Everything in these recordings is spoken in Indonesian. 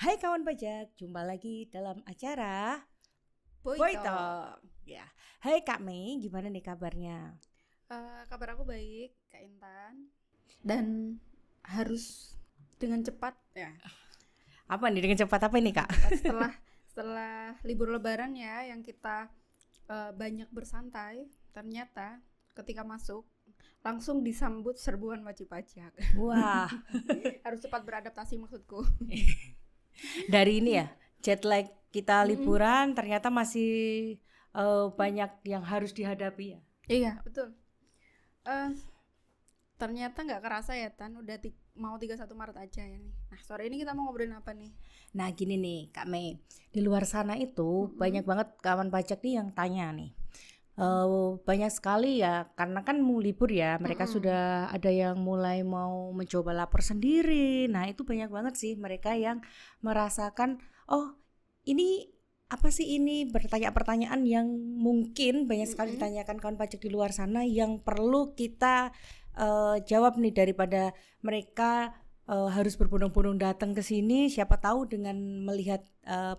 Hai kawan pajak, jumpa lagi dalam acara Boy Talk. Ya. Hai Kak Mei, gimana nih kabarnya? Kabar aku baik, Kak Intan. Dan harus dengan cepat ya. Apa nih dengan cepat apa ini Dengan Kak? cepat setelah libur Lebaran ya, yang kita banyak bersantai. Ternyata ketika masuk langsung disambut serbuan wajib pajak. Wah, Harus cepat beradaptasi maksudku. dari ini ya, jet lag kita Mm-mm. liburan ternyata masih banyak yang harus dihadapi ya. Iya, betul. Eh, Ternyata nggak kerasa ya Tan, udah mau 31 Maret aja ya nih. Nah, sore ini kita mau ngobrolin apa nih? Nah gini nih Kak Mei, di luar sana itu banyak Mm-mm. banget kawan pajak nih yang tanya nih. Banyak sekali ya, karena kan mau libur ya, mereka Mm-mm. sudah ada yang mulai mau mencoba lapor sendiri. Nah, itu banyak banget sih mereka yang merasakan, oh ini apa sih ini? Bertanya pertanyaan yang mungkin banyak sekali Mm-mm. ditanyakan kawan pajak di luar sana yang perlu kita jawab nih daripada mereka harus berbondong-bondong datang ke sini. Siapa tahu dengan melihat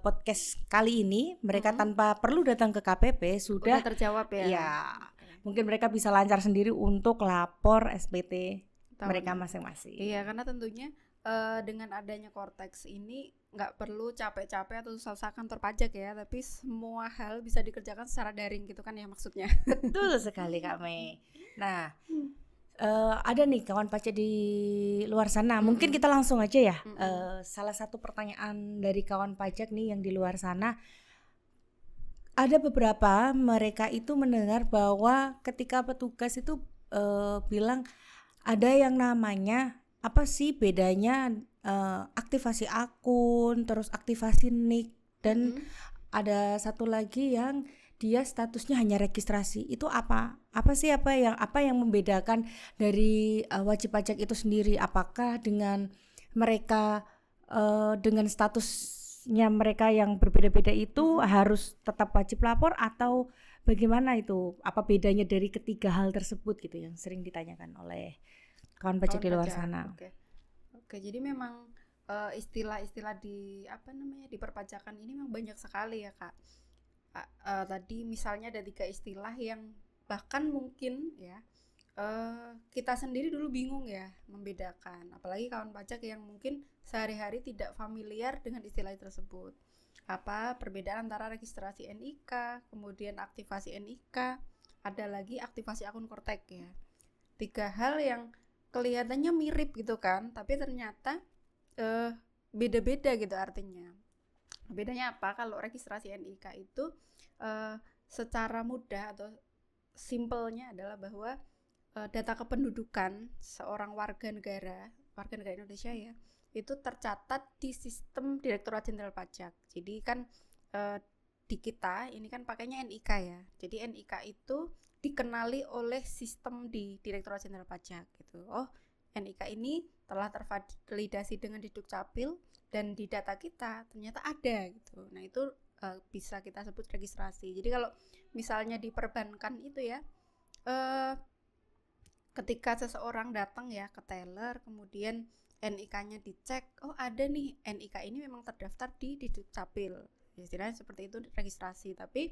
podcast kali ini mereka Mm-mm. tanpa perlu datang ke KPP Udah sudah terjawab ya. ya Oke. mungkin mereka bisa lancar sendiri untuk lapor SPT mereka Tahunan. Iya, masing-masing. karena tentunya dengan adanya Cortex ini nggak perlu capek-capek atau susah kantor pajak ya, tapi semua hal bisa dikerjakan secara daring gitu kan ya maksudnya. Betul sekali Kak Mei. Nah, ada nih kawan pajak di luar sana. Mungkin Mm-mm. kita langsung aja ya. Mm-mm. Salah satu pertanyaan dari kawan pajak nih yang di luar sana. Ada beberapa mereka itu mendengar bahwa ketika petugas itu bilang ada yang namanya apa sih bedanya aktivasi akun, terus aktivasi nik dan Mm-mm. ada satu lagi yang dia statusnya hanya registrasi. Itu apa? Apa yang membedakan dari wajib pajak itu sendiri? Apakah dengan mereka dengan statusnya mereka yang berbeda-beda itu Mm-mm. harus tetap wajib lapor atau bagaimana itu? Apa bedanya dari ketiga hal tersebut gitu yang sering ditanyakan oleh kawan pajak Kawan di luar pajak. sana? Oke. Oke, jadi memang istilah-istilah di apa namanya di perpajakan ini memang banyak sekali ya Kak. Tadi misalnya ada 3 istilah yang bahkan mungkin ya kita sendiri dulu bingung ya membedakan, apalagi kawan pajak yang mungkin sehari-hari tidak familiar dengan istilah tersebut. Apa perbedaan antara registrasi NIK, kemudian aktivasi NIK, ada lagi aktivasi akun Kortek ya. 3 hal yang kelihatannya mirip gitu kan, tapi ternyata eh, beda-beda gitu artinya. Bedanya apa? Kalau registrasi NIK itu secara mudah atau simpelnya adalah bahwa data kependudukan seorang warga negara Indonesia ya, itu tercatat di sistem Direktorat Jenderal Pajak. Jadi kan eh, di kita ini kan pakainya NIK ya. Jadi NIK itu dikenali oleh sistem di Direktorat Jenderal Pajak gitu. Oh, NIK ini telah tervalidasi dengan Dukcapil dan di data kita ternyata ada gitu. Nah, itu bisa kita sebut registrasi. Jadi kalau misalnya di perbankan itu ya, eh, ketika seseorang datang ya ke teller, kemudian NIK-nya dicek, oh ada nih NIK ini memang terdaftar di Dukcapil. Istilahnya seperti itu registrasi. Tapi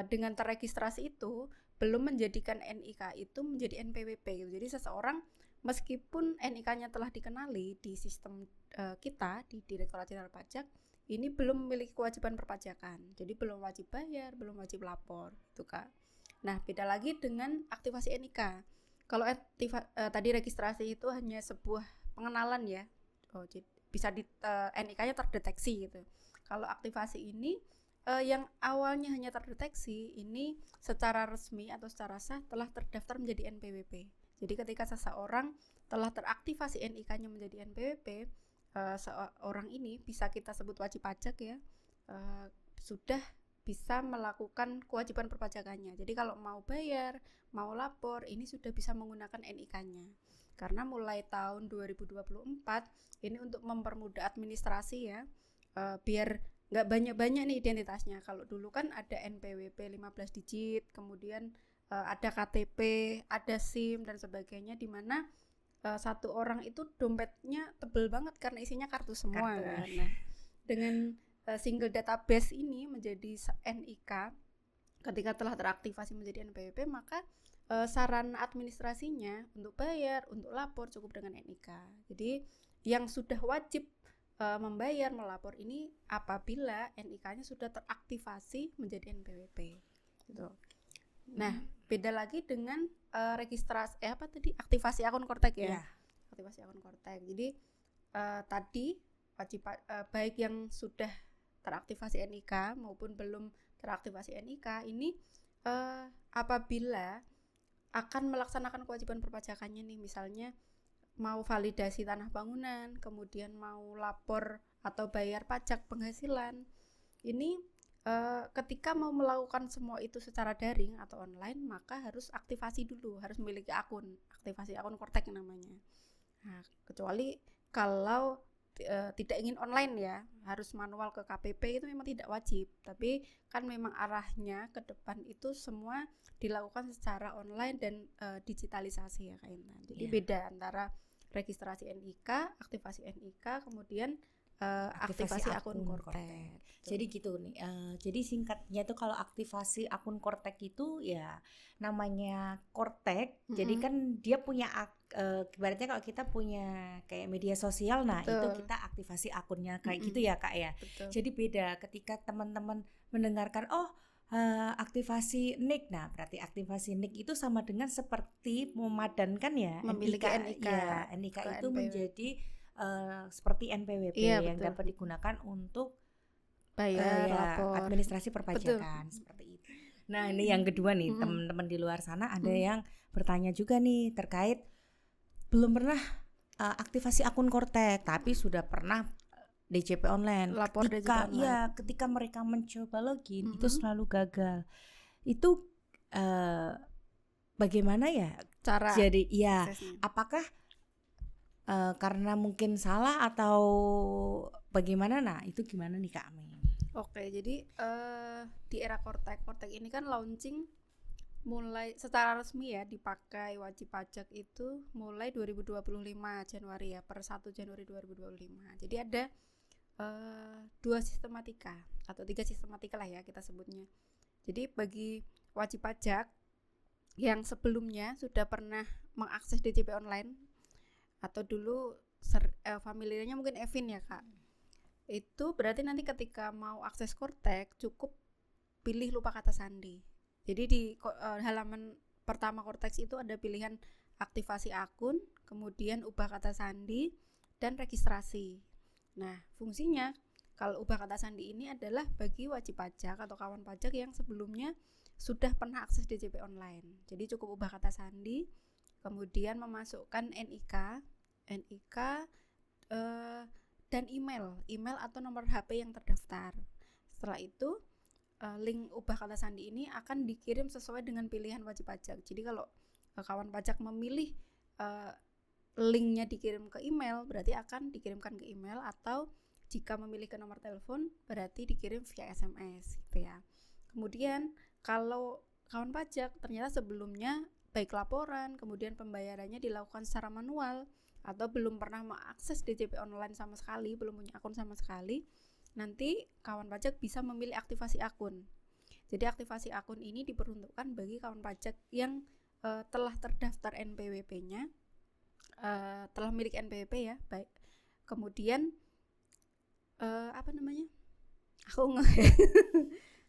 dengan terregistrasi itu belum menjadikan NIK itu menjadi NPWP gitu. Jadi seseorang meskipun NIK-nya telah dikenali di sistem kita di Direktorat Jenderal Pajak, ini belum memiliki kewajiban perpajakan. Jadi belum wajib bayar, belum wajib lapor, gitu Kak. Nah, beda lagi dengan aktivasi NIK. Kalau tadi registrasi itu hanya sebuah pengenalan ya. Oh, jadi bisa di NIK-nya terdeteksi gitu. Kalau aktivasi ini yang awalnya hanya terdeteksi ini secara resmi atau secara sah telah terdaftar menjadi NPWP. Jadi ketika seseorang telah teraktivasi NIK-nya menjadi NPWP, seorang ini bisa kita sebut wajib pajak ya, sudah bisa melakukan kewajiban perpajakannya. Jadi kalau mau bayar, mau lapor, ini sudah bisa menggunakan NIK-nya. Karena mulai tahun 2024 ini untuk mempermudah administrasi ya, biar nggak banyak-banyak nih identitasnya. Kalau dulu kan ada NPWP 15 digit, kemudian ada KTP, ada SIM dan sebagainya, di mana satu orang itu dompetnya tebel banget karena isinya kartu semua Kartu. kan. Nah, dengan single database ini menjadi NIK, ketika telah teraktivasi menjadi NPWP, maka sarana administrasinya untuk bayar, untuk lapor cukup dengan NIK. Jadi yang sudah wajib membayar, melapor ini apabila NIK-nya sudah teraktivasi menjadi NPWP. Gitu. Nah, beda lagi dengan registrasi aktivasi akun Kortek ya. Aktivasi akun Kortek. Jadi tadi wajib baik yang sudah teraktivasi NIK maupun belum teraktivasi NIK ini apabila akan melaksanakan kewajiban perpajakannya nih, misalnya mau validasi tanah bangunan, kemudian mau lapor atau bayar pajak penghasilan, ini ketika mau melakukan semua itu secara daring atau online, maka harus aktivasi dulu, harus memiliki akun, aktivasi akun Kortek namanya. Nah, kecuali kalau tidak ingin online ya, harus manual ke KPP, itu memang tidak wajib. Tapi kan memang arahnya ke depan itu semua dilakukan secara online dan digitalisasi ya Kak Intan. Jadi beda antara registrasi NIK, aktivasi NIK, kemudian aktivasi akun Kortek. Jadi gitu nih. Jadi singkatnya itu kalau aktivasi akun Kortek itu ya namanya Kortek. Jadi kan dia punya ibaratnya kalau kita punya kayak media sosial, nah itu kita aktivasi akunnya kayak gitu ya Kak ya. Betul. Jadi beda ketika teman-teman mendengarkan aktivasi NIK. Nah, berarti aktivasi NIK itu sama dengan seperti memadankan ya memiliki NIK. Ya, NIK itu menjadi seperti NPWP yang dapat digunakan untuk bayar, lapor, administrasi perpajakan. Seperti itu. Nah, ini yang kedua nih, teman-teman di luar sana ada yang bertanya juga nih terkait belum pernah aktivasi akun Kortek, tapi sudah pernah DJP online. Lapor DJP online. Ketika mereka mencoba login itu selalu gagal. Itu bagaimana ya cara? Jadi apakah karena mungkin salah atau bagaimana? Nah, itu gimana nih Kak Ami? Oke, jadi di era Kortek ini kan launching mulai secara resmi ya dipakai wajib pajak itu mulai 2025 Januari ya, per 1 Januari 2025. Jadi ada 2 sistematika atau 3 sistematika lah ya kita sebutnya. Jadi bagi wajib pajak yang sebelumnya sudah pernah mengakses DJP online atau dulu familiarnya mungkin Evin ya Kak, itu berarti nanti ketika mau akses Kortek cukup pilih lupa kata sandi. Jadi di halaman pertama Kortek itu ada pilihan aktivasi akun, kemudian ubah kata sandi, dan registrasi. Nah, fungsinya kalau ubah kata sandi ini adalah bagi wajib pajak atau kawan pajak yang sebelumnya sudah pernah akses DJP online. Jadi cukup ubah kata sandi, kemudian memasukkan NIK dan email atau nomor HP yang terdaftar. Setelah itu link ubah kata sandi ini akan dikirim sesuai dengan pilihan wajib pajak. Jadi kalau kawan pajak memilih linknya dikirim ke email, berarti akan dikirimkan ke email, atau jika memilih ke nomor telepon berarti dikirim via SMS gitu ya. Kemudian kalau kawan pajak ternyata sebelumnya baik laporan kemudian pembayarannya dilakukan secara manual atau belum pernah mengakses DJP online sama sekali, belum punya akun sama sekali, nanti kawan pajak bisa memilih aktivasi akun. Jadi aktivasi akun ini diperuntukkan bagi kawan pajak yang telah terdaftar NPWP-nya, telah memiliki NPWP ya, baik. Kemudian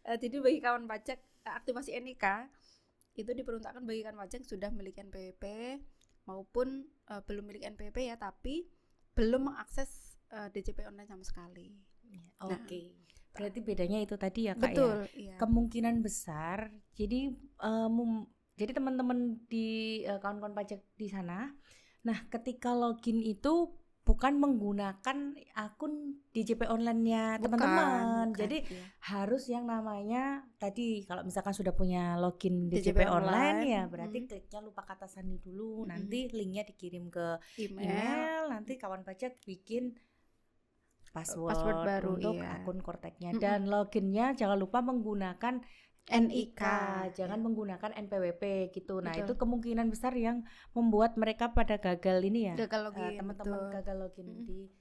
jadi bagi kawan pajak aktivasi NIK itu diperuntukkan bagi kawan pajak sudah memiliki NPWP maupun belum memiliki NPWP ya, tapi belum mengakses DJP online sama sekali. Oke. Berarti bedanya itu tadi ya Kak. Betul, ya. Iya. Kemungkinan besar. Jadi jadi teman-teman di kawan-kawan pajak di sana, nah ketika login itu bukan menggunakan akun DJP online-nya teman-teman. Jadi harus yang namanya tadi kalau misalkan sudah punya login DJP online ya berarti kliknya lupa kata sandi dulu. Nanti linknya dikirim ke email, nanti kawan pajak bikin password baru untuk akun Korteknya, dan loginnya jangan lupa menggunakan NIK, jangan menggunakan NPWP gitu. Nah, itu kemungkinan besar yang membuat mereka pada gagal ini ya. Gagal login, teman-teman gagal login di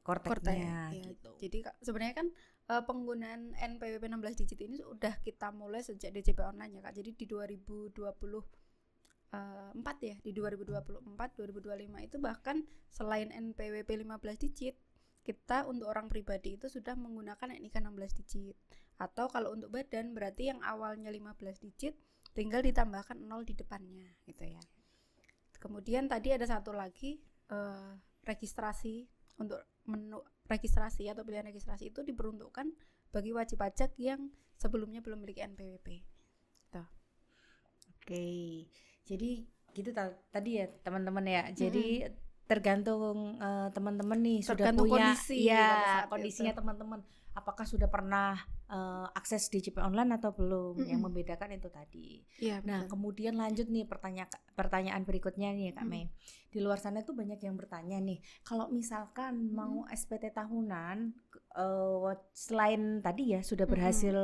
Kortek Korteknya ya. gitu. Jadi sebenarnya kan penggunaan NPWP 16 digit ini sudah kita mulai sejak DJP online ya Kak. Jadi di 2024 ya, di 2024 2025 itu bahkan selain NPWP 15 digit, kita untuk orang pribadi itu sudah menggunakan NIK 16 digit. Atau kalau untuk badan berarti yang awalnya 15 digit tinggal ditambahkan 0 di depannya gitu ya. Kemudian tadi ada satu lagi registrasi. Untuk menu registrasi atau pilihan registrasi itu diperuntukkan bagi wajib pajak yang sebelumnya belum memiliki NPWP. Tuh. Oke. Jadi gitu tadi ya teman-teman ya. Jadi tergantung teman-teman nih sudah Tergantung punya kondisi pada ya saat kondisinya itu. teman-teman. Apakah sudah pernah akses DJP online atau belum? Yang membedakan itu tadi. Iya, Nah, betul. kemudian lanjut nih pertanyaan berikutnya nih Kak Mei. Di luar sana tuh banyak yang bertanya nih, kalau misalkan mau SPT tahunan selain tadi ya sudah berhasil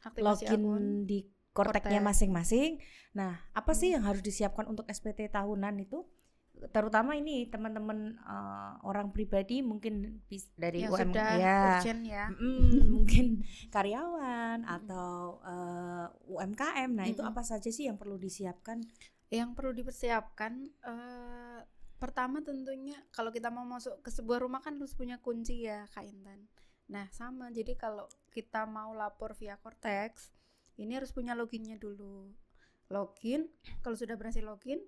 Aktivasi login akun di korteknya Kortek. masing-masing. Nah, apa sih yang harus disiapkan untuk SPT tahunan itu? Terutama ini teman-teman orang pribadi mungkin dari yang sudah ya, urgent ya. mungkin karyawan atau UMKM. Nah, itu apa saja sih yang perlu disiapkan? Yang perlu dipersiapkan pertama tentunya kalau kita mau masuk ke sebuah rumah kan harus punya kunci ya Kak Intan. Nah sama, jadi kalau kita mau lapor via Kortex ini harus punya loginnya dulu. Login, kalau sudah berhasil login,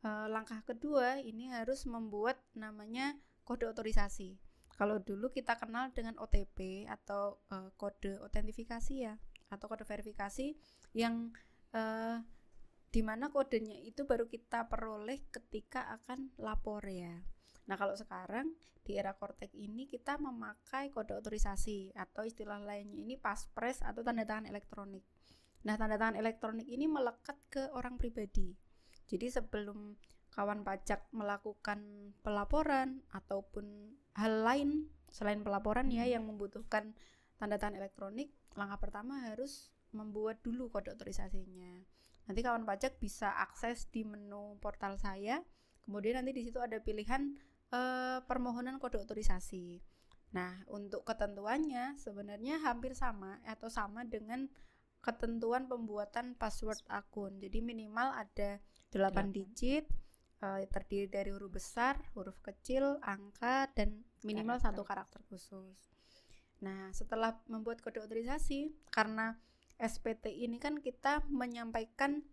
langkah kedua ini harus membuat namanya kode otorisasi. Kalau dulu kita kenal dengan OTP atau kode autentifikasi ya, atau kode verifikasi yang dimana kodenya itu baru kita peroleh ketika akan lapor ya. Nah kalau sekarang di era Kortek ini kita memakai kode otorisasi atau istilah lainnya ini paspres atau tanda tangan elektronik. Nah tanda tangan elektronik ini melekat ke orang pribadi. Jadi sebelum kawan pajak melakukan pelaporan ataupun hal lain selain pelaporan ya yang membutuhkan tanda tangan elektronik, langkah pertama harus membuat dulu kode otorisasinya. Nanti kawan pajak bisa akses di menu portal saya. Kemudian nanti di situ ada pilihan permohonan kode otorisasi. Nah, untuk ketentuannya sebenarnya hampir sama atau sama dengan ketentuan pembuatan password akun. Jadi minimal ada 8 digit, terdiri dari huruf besar, huruf kecil, angka, dan minimal satu karakter khusus. Nah, setelah membuat kode otorisasi, karena SPT ini kan kita menyampaikan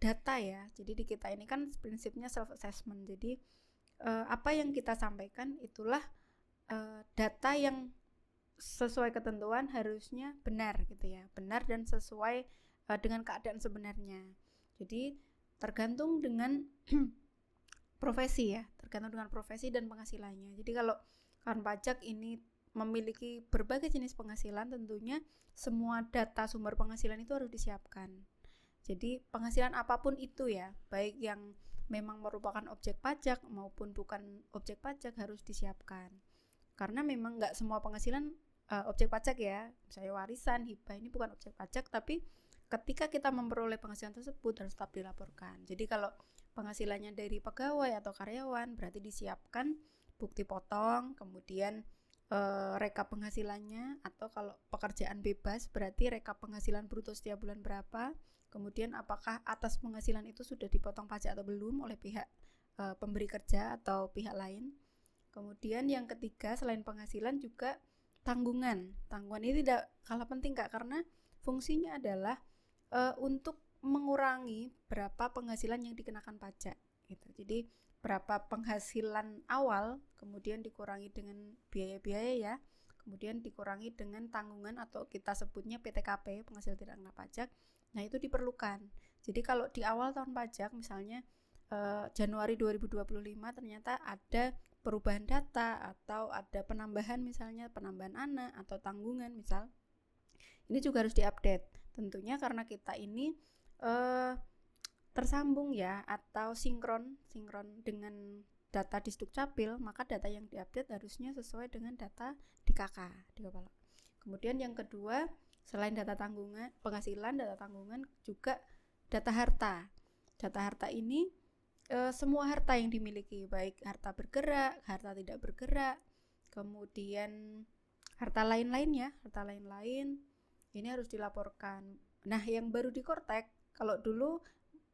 data ya. Jadi di kita ini kan prinsipnya self assessment. Jadi apa yang kita sampaikan itulah data yang sesuai ketentuan harusnya benar gitu ya. Benar dan sesuai dengan keadaan sebenarnya. Jadi tergantung dengan profesi ya, tergantung dengan profesi dan penghasilannya. Jadi kalau kan pajak ini memiliki berbagai jenis penghasilan, tentunya semua data sumber penghasilan itu harus disiapkan. Jadi penghasilan apapun itu ya, baik yang memang merupakan objek pajak maupun bukan objek pajak harus disiapkan. Karena memang nggak semua penghasilan objek pajak ya, misalnya warisan, hibah ini bukan objek pajak, tapi ketika kita memperoleh penghasilan tersebut harus tetap dilaporkan. Jadi kalau penghasilannya dari pegawai atau karyawan berarti disiapkan bukti potong, kemudian rekap penghasilannya, atau kalau pekerjaan bebas berarti rekap penghasilan bruto setiap bulan berapa, kemudian apakah atas penghasilan itu sudah dipotong pajak atau belum oleh pihak pemberi kerja atau pihak lain. Kemudian yang ketiga selain penghasilan juga tanggungan ini tidak kalah penting Kak, karena fungsinya adalah untuk mengurangi berapa penghasilan yang dikenakan pajak gitu. Jadi berapa penghasilan awal kemudian dikurangi dengan biaya-biaya ya, kemudian dikurangi dengan tanggungan atau kita sebutnya PTKP, penghasilan tidak kena pajak. Nah itu diperlukan. Jadi kalau di awal tahun pajak misalnya Januari 2025 ternyata ada perubahan data atau ada penambahan, misalnya penambahan anak atau tanggungan misal, ini juga harus diupdate tentunya karena kita ini tersambung ya atau sinkron dengan data di Sdukcapil, maka data yang diupdate harusnya sesuai dengan data di KK, di kepala. Kemudian yang kedua, selain data tanggungan, penghasilan, data tanggungan, juga data harta. Data harta ini semua harta yang dimiliki, baik harta bergerak, harta tidak bergerak, kemudian harta lain-lain ini harus dilaporkan. Nah, yang baru di Kortek, kalau dulu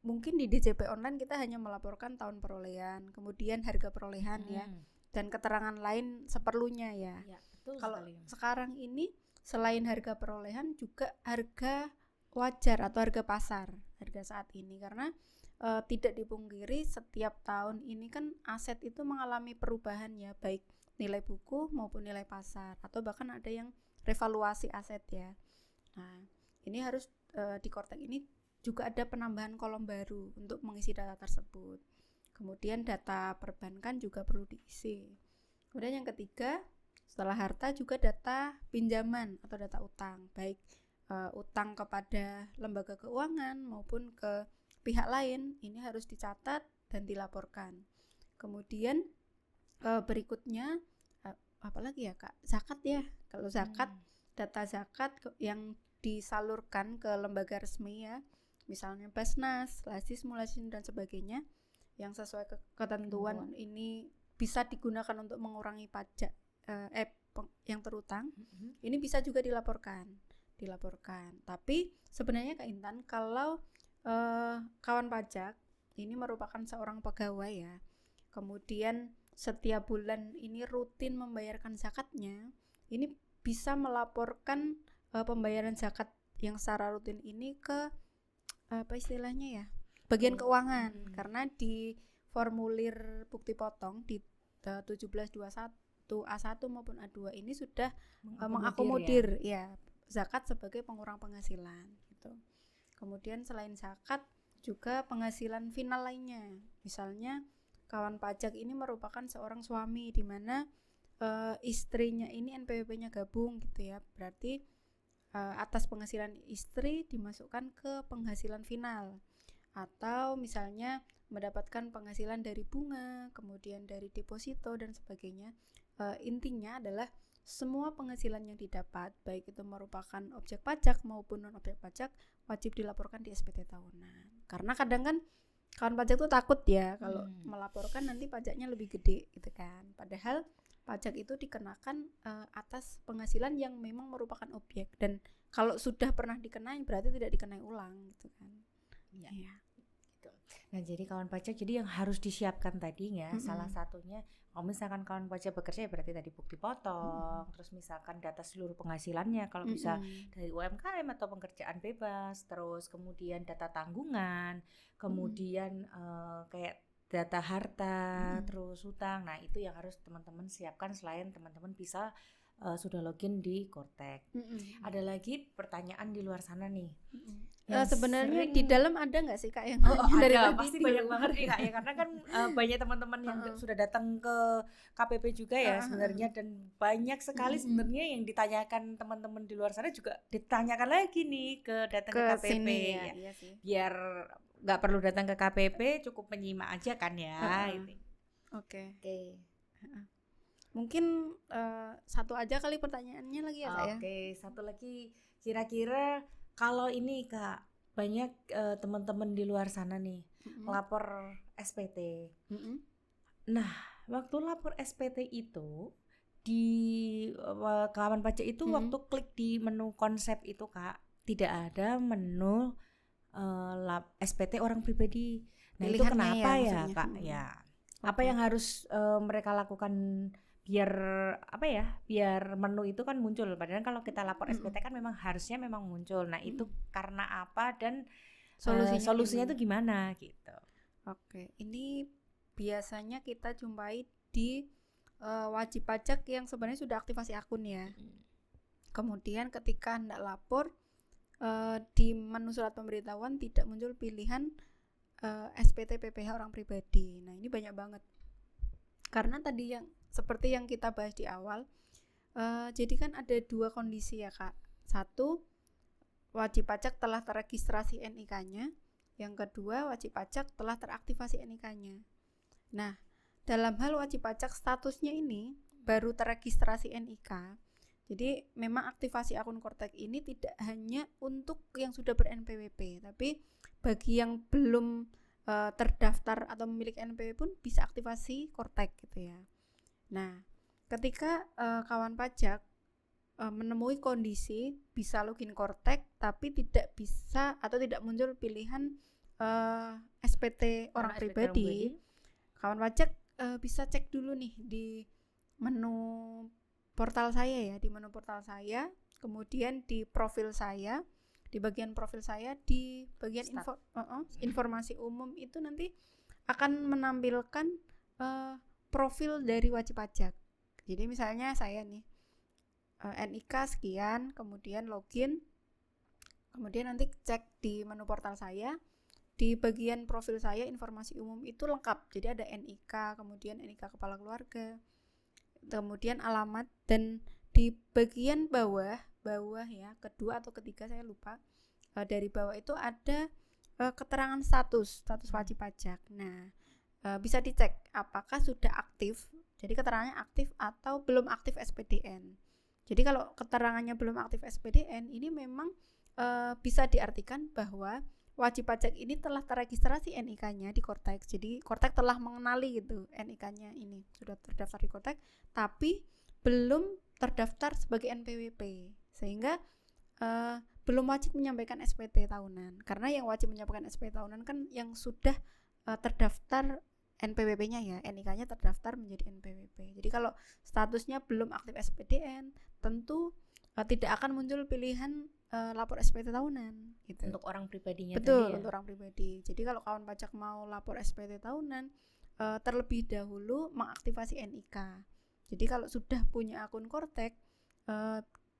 mungkin di DJP online kita hanya melaporkan tahun perolehan, kemudian harga perolehan ya, dan keterangan lain seperlunya ya. Ya, betul Kalau sekali. sekarang ini selain harga perolehan juga harga wajar atau harga pasar, harga saat ini, karena tidak dipungkiri setiap tahun ini kan aset itu mengalami perubahan ya, baik nilai buku maupun nilai pasar, atau bahkan ada yang revaluasi aset ya. Nah, ini harus di Kortek ini juga ada penambahan kolom baru untuk mengisi data tersebut. Kemudian data perbankan juga perlu diisi. Kemudian yang ketiga, setelah harta juga data pinjaman atau data utang, baik utang kepada lembaga keuangan maupun ke pihak lain, ini harus dicatat dan dilaporkan. Kemudian berikutnya apalagi ya Kak? Zakat ya. Kalau zakat, data zakat yang disalurkan ke lembaga resmi ya, misalnya Basnas, Lasis, Mulasin dan sebagainya, yang sesuai ketentuan ini bisa digunakan untuk mengurangi pajak yang terutang. Ini bisa juga dilaporkan. Tapi sebenarnya Kak Intan, kalau kawan pajak ini merupakan seorang pegawai ya, kemudian setiap bulan ini rutin membayarkan zakatnya, ini bisa melaporkan pembayaran zakat yang secara rutin ini ke apa istilahnya ya, bagian keuangan, karena di formulir bukti potong di 1721 A1 maupun A2 ini sudah mengakomodir ya zakat sebagai pengurang penghasilan gitu. Kemudian selain zakat juga penghasilan final lainnya, misalnya kawan pajak ini merupakan seorang suami di mana istrinya ini NPWP-nya gabung gitu ya, berarti atas penghasilan istri dimasukkan ke penghasilan final, atau misalnya mendapatkan penghasilan dari bunga, kemudian dari deposito dan sebagainya. Intinya adalah semua penghasilan yang didapat, baik itu merupakan objek pajak maupun non objek pajak, wajib dilaporkan di SPT tahunan. Karena kadang kan kawan pajak tuh takut ya kalau melaporkan nanti pajaknya lebih gede gitu kan. Padahal pajak itu dikenakan atas penghasilan yang memang merupakan objek, dan kalau sudah pernah dikenai berarti tidak dikenai ulang gitu kan. Ya. Gitu. Nah, jadi kawan pajak jadi yang harus disiapkan tadinya salah satunya, kalau misalkan kawan pajak bekerja ya berarti tadi bukti potong, terus misalkan data seluruh penghasilannya kalau bisa dari UMKM atau pekerjaan bebas, terus kemudian data tanggungan, kemudian kayak data harta, terus utang. Nah, itu yang harus teman-teman siapkan selain teman-teman bisa sudah login di Kortek. Ada lagi pertanyaan di luar sana nih. Sebenarnya di dalam ada nggak sih Kak yang dari ada, pasti banyak banget nih Kak ya, karena kan banyak teman-teman yang sudah datang ke KPP juga ya sebenarnya, dan banyak sekali sebenarnya yang ditanyakan teman-teman di luar sana juga ditanyakan lagi nih datang ke KPP sini, ya. Iya sih. Biar nggak perlu datang ke KPP, cukup menyimak aja kan ya. Oke. Mungkin satu aja kali pertanyaannya lagi ya Kak ya. Oke, satu lagi, kira-kira kalau ini Kak, banyak teman-teman di luar sana nih lapor SPT. Nah, waktu lapor SPT itu di kawan pajak itu waktu klik di menu konsep itu Kak, tidak ada menu SPT orang pribadi. Nah, itu kenapa ya Kak? Ya, apa yang harus mereka lakukan biar biar menu itu kan muncul, padahal kalau kita lapor SPT kan memang harusnya memang muncul. Nah, itu karena apa dan solusinya itu gimana gitu. Oke, ini biasanya kita jumpai di wajib pajak yang sebenarnya sudah aktivasi akun ya. Kemudian ketika hendak lapor, di menu surat pemberitahuan tidak muncul pilihan SPT PPH orang pribadi. Nah, ini banyak banget. Karena tadi yang seperti yang kita bahas di awal, jadi kan ada dua kondisi ya Kak. Satu, wajib pajak telah terregistrasi NIK-nya. Yang kedua, wajib pajak telah teraktivasi NIK-nya. Nah, dalam hal wajib pajak statusnya ini baru terregistrasi NIK. Jadi memang aktivasi akun Kortek ini tidak hanya untuk yang sudah ber-NPWP, tapi bagi yang belum terdaftar atau memiliki NPWP pun bisa aktivasi Kortek gitu ya. Nah, ketika kawan pajak menemui kondisi bisa login Kortek tapi tidak bisa atau tidak muncul pilihan SPT orang pribadi, kawan pajak bisa cek dulu nih di menu portal saya ya, di menu portal saya, kemudian di profil saya, di bagian profil saya, di bagian informasi umum itu nanti akan menampilkan profil dari wajib pajak. Jadi misalnya saya nih NIK sekian, kemudian login, kemudian nanti cek di menu portal saya, di bagian profil saya informasi umum itu lengkap. Jadi ada NIK, kemudian NIK kepala keluarga, kemudian alamat, dan di bagian bawah ya, kedua atau ketiga saya lupa, dari bawah itu ada keterangan status wajib pajak. Nah, bisa dicek apakah sudah aktif, jadi keterangannya aktif atau belum aktif SPDN. Jadi kalau keterangannya belum aktif SPDN, ini memang bisa diartikan bahwa wajib pajak ini telah terregistrasi NIK-nya di Kortek. Jadi Kortek telah mengenali gitu NIK-nya ini sudah terdaftar di Kortek, tapi belum terdaftar sebagai NPWP, sehingga belum wajib menyampaikan SPT tahunan. Karena yang wajib menyampaikan SPT tahunan kan yang sudah terdaftar NPWP-nya ya, NIK-nya terdaftar menjadi NPWP. Jadi kalau statusnya belum aktif SPDN, tentu tidak akan muncul pilihan lapor SPT tahunan gitu. Untuk orang pribadinya. Betul, tadi ya? Untuk orang pribadi. Jadi kalau kawan pajak mau lapor SPT tahunan, terlebih dahulu mengaktifasi NIK. Jadi kalau sudah punya akun Kortek,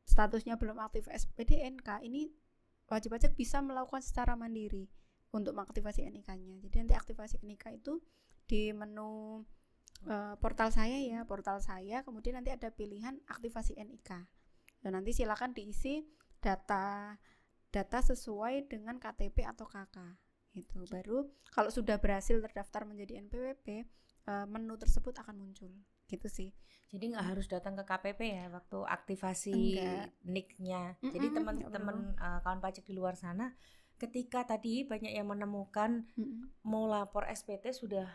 statusnya belum aktif SPDNK, ini wajib pajak bisa melakukan secara mandiri untuk mengaktifasi NIK-nya. Jadi nanti aktivasi NIK itu di menu portal saya, kemudian nanti ada pilihan aktivasi NIK. Dan nanti silakan diisi data sesuai dengan KTP atau KK. Gitu. Baru kalau sudah berhasil terdaftar menjadi NPWP, menu tersebut akan muncul. Gitu sih. Jadi nggak harus datang ke KPP ya waktu aktivasi NIK-nya. Jadi teman-teman kawan pajak di luar sana, ketika tadi banyak yang menemukan mau lapor SPT sudah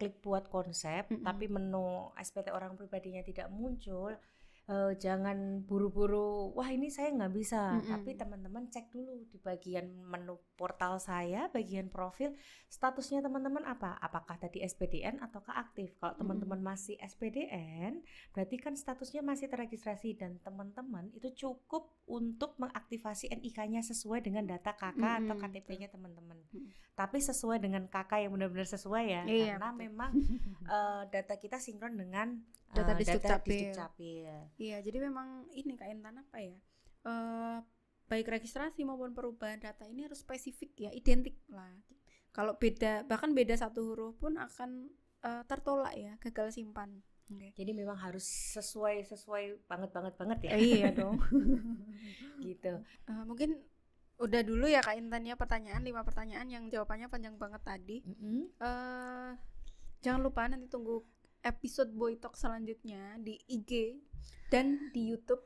klik buat konsep, tapi menu SPT orang pribadinya tidak muncul, jangan buru-buru wah ini saya nggak bisa. Tapi teman-teman cek dulu di bagian menu portal saya, bagian profil, statusnya teman-teman apa, apakah tadi SPDN ataukah aktif. Kalau teman-teman masih SPDN, berarti kan statusnya masih terregistrasi, dan teman-teman itu cukup untuk mengaktifasi NIK-nya sesuai dengan data KK atau KTP-nya teman-teman. Tapi sesuai dengan KK yang benar-benar sesuai ya, karena memang data kita sinkron dengan data Dukcapil. Iya, jadi memang ini Kak Intan apa ya? Baik registrasi maupun perubahan data ini harus spesifik ya, identik lah. Kalau bahkan beda satu huruf pun akan tertolak ya, gagal simpan. Okay. Jadi memang harus sesuai banget ya. Iya dong. Gitu. Mungkin udah dulu ya Kak Intan ya, 5 pertanyaan yang jawabannya panjang banget tadi. Jangan lupa nanti tunggu episode Boy Talk selanjutnya di IG dan di YouTube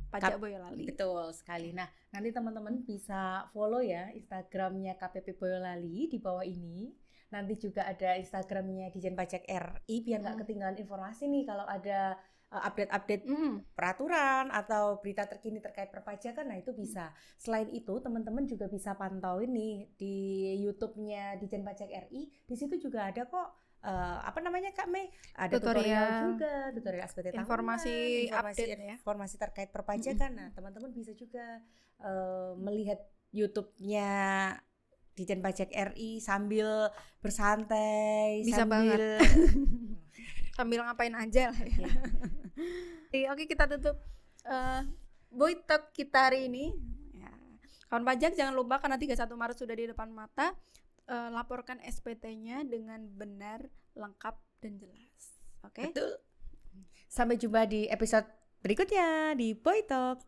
Pajak Boyolali. Betul sekali. Nah, nanti teman-teman bisa follow ya Instagramnya KPP Boyolali di bawah ini. Nanti juga ada Instagramnya Dijen Pajak RI biar nggak ketinggalan informasi nih kalau ada update-update peraturan atau berita terkini terkait perpajakan. Nah itu bisa. Selain itu teman-teman juga bisa pantauin nih di YouTube-nya Dijen Pajak RI. Di situ juga ada kok apa namanya Kak Mei, ada tutorial juga, tutorial SPT tahunan, informasi terkait perpajakan. Nah teman-teman bisa juga melihat YouTube-nya Dijen Pajak RI sambil bersantai, bisa sambil sambil ngapain aja lah ya. Oke, kita tutup Boy Talk kita hari ini ya. Kawan pajak jangan lupa karena 31 Maret sudah di depan mata, laporkan SPT-nya dengan benar, lengkap, dan jelas. Oke? Betul. Sampai jumpa di episode berikutnya di Boy Talk.